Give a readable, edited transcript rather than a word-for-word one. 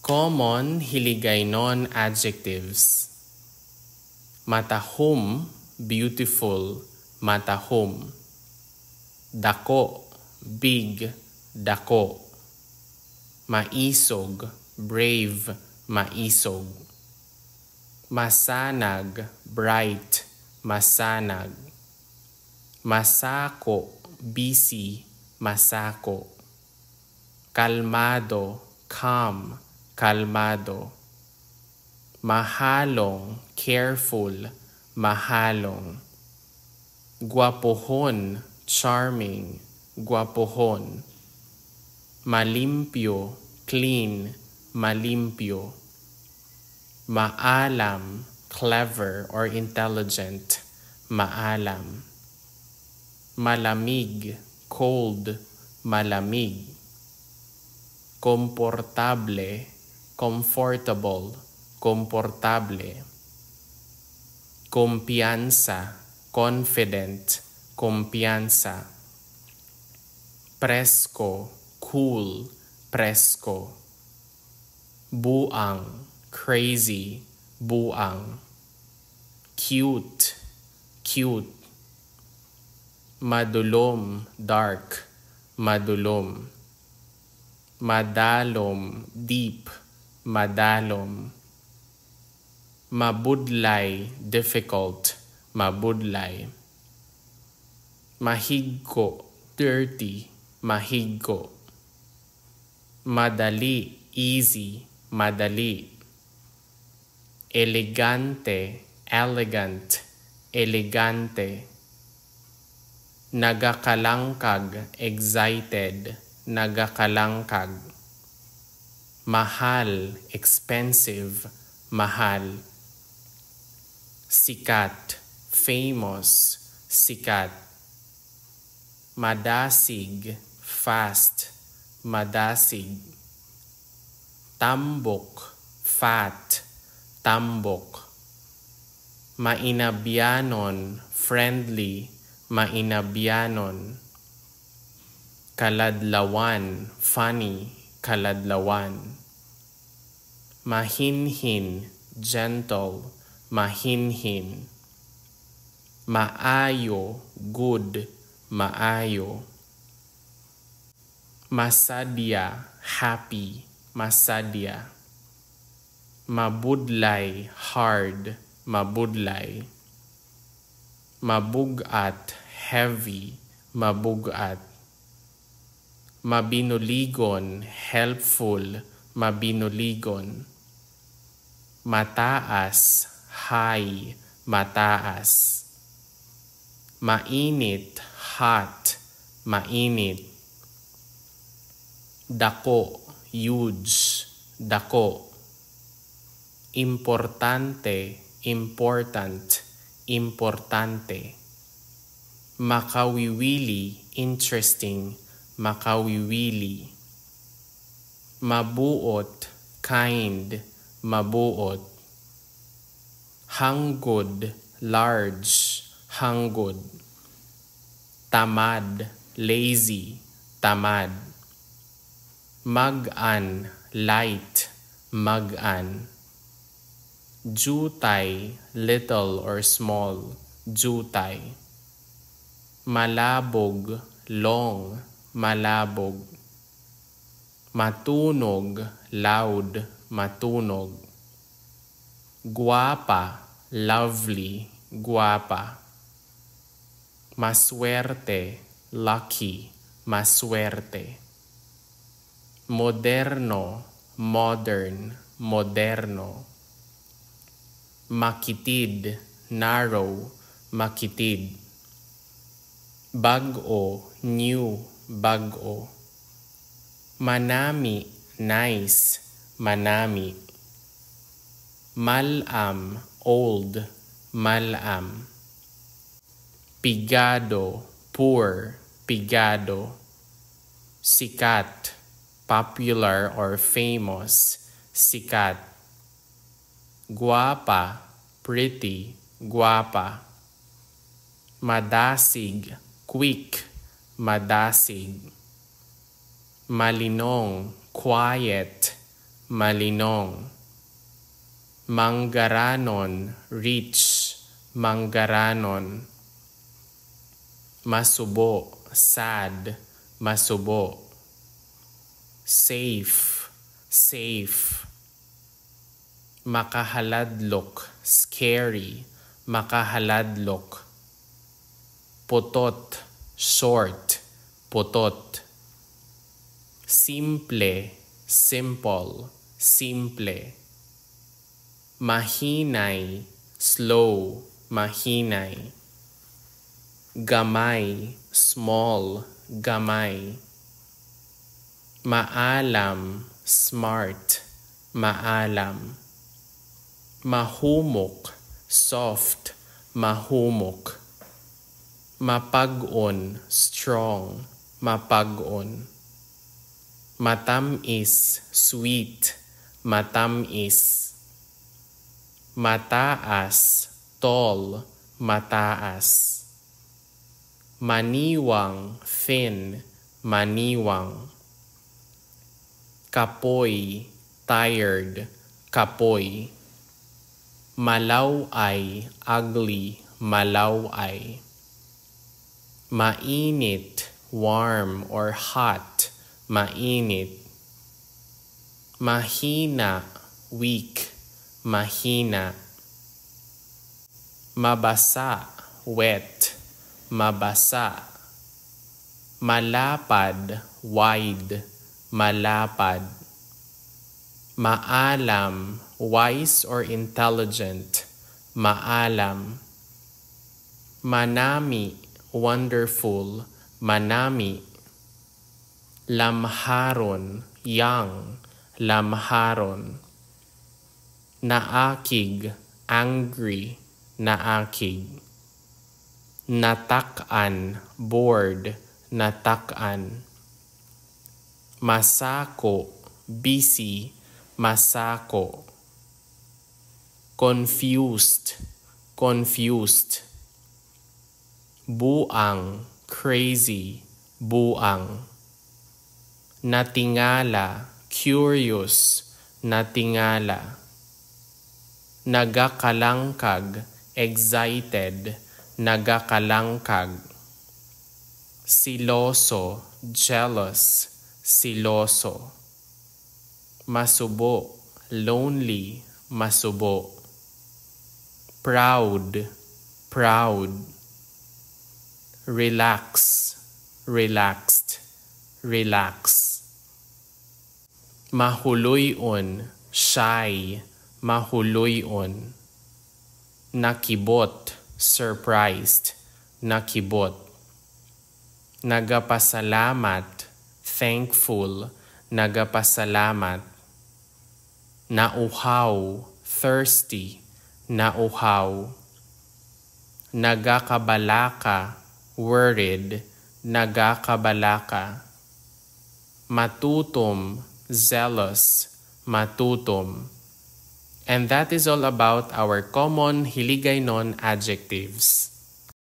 Common hiligaynon adjectives. Matahum, beautiful, matahum. Dako, big, dako. Maisog, brave, maisog. Masanag, bright, masanag. Masako, busy, masako. Kalmado, calm, kalmado. Mahalong, careful, mahalong. Guwapohon, charming, guwapohon. Malimpyo, clean, malimpyo. Maalam, clever or intelligent, maalam. Malamig, cold, malamig. Komportable, comfortable, komportable. Kumpiyansa, confident, kumpiyansa. Presko, cool, presko. Buang, crazy, buang. Cute, cute. Madulom, dark, madulom. Madalom, deep, madalom. Mabudlay, difficult, mabudlay. Mahigko, dirty, mahigko. Madali, easy, madali. Elegante, elegant, elegante. Nagakalangkag, excited, nagakalangkag. Mahal, expensive, mahal. Sikat, famous, sikat. Madasig, fast, madasig. Tambok, fat, tambok. Mainabyanon, friendly, mainabyanon. Kaladlawan, funny, kaladlawan. Mahinhin, gentle, mahinhin. Maayo, good, maayo. Masadya, happy, masadya. Mabudlay, hard, mabudlay. Mabugat, heavy, mabugat. Mabinuligon, helpful, mabinuligon. Mataas, high, mataas. Mainit, hot, mainit. Dako, huge, dako. Importante, important, importante. Makawiwili, interesting, makawiwili. Mabuot, kind, mabuot. Hanggod, large, hanggod. Tamad, lazy, tamad. Mag-an, light, mag-an. Jutay, little or small, jutay. Malabog, long, malabog. Matunog, loud, matunog. Guwapa, lovely, guwapa. Maswerte, lucky, maswerte. Moderno, modern, moderno. Makitid, narrow, makitid. Bago, new, bago. Manami, nice, manami. Malam, old, malam. Pigado, poor, pigado. Sikat, popular or famous, sikat. Guwapa, pretty, guwapa. Madasig, quick, madasig. Malinong, quiet, malinong. Manggaranon, rich, manggaranon. Masubo, sad, masubo. Safe, safe. Makahaladlok, scary, makahaladlok. Putot, short, putot. Simple, simple, simple. Mahinay, slow, mahinay. Gamay, small, gamay. Maalam, smart, maalam. Mahumok, soft, mahumok. Mapag-on, strong, mapag-on. Matamis, sweet, matamis. Mataas, tall, mataas. Maniwang, thin, maniwang. Kapoy, tired, kapoy. Malaway, ugly, malaway. Mainit, warm or hot, mainit. Mahina, weak, mahina. Mabasa, wet, mabasa. Malapad, wide, malapad. Maalam, wise or intelligent, maalam. Manami, wonderful, manami. Lamharon, young, lamharon. Naakig, angry, naakig. Natak-an, bored, natak-an. Masako, busy, masako. Confused, confused. Buang, crazy, buang. Natingala, curious, natingala. Nagakalangkag, excited, nagakalangkag. Siloso, jealous, siloso. Masubo, lonely, masubo. Proud, proud. Relax, relaxed, relax. Mahuluyon, shy, mahuluyon. Nakibot, surprised, nakibot. Nagapasalamat, thankful, nagapasalamat. Nauhaw, thirsty, nauhaw. Nagakabalaka, worried, nagakabalaka. Matutom, zealous, matutom. And that is all about our common Hiligaynon adjectives.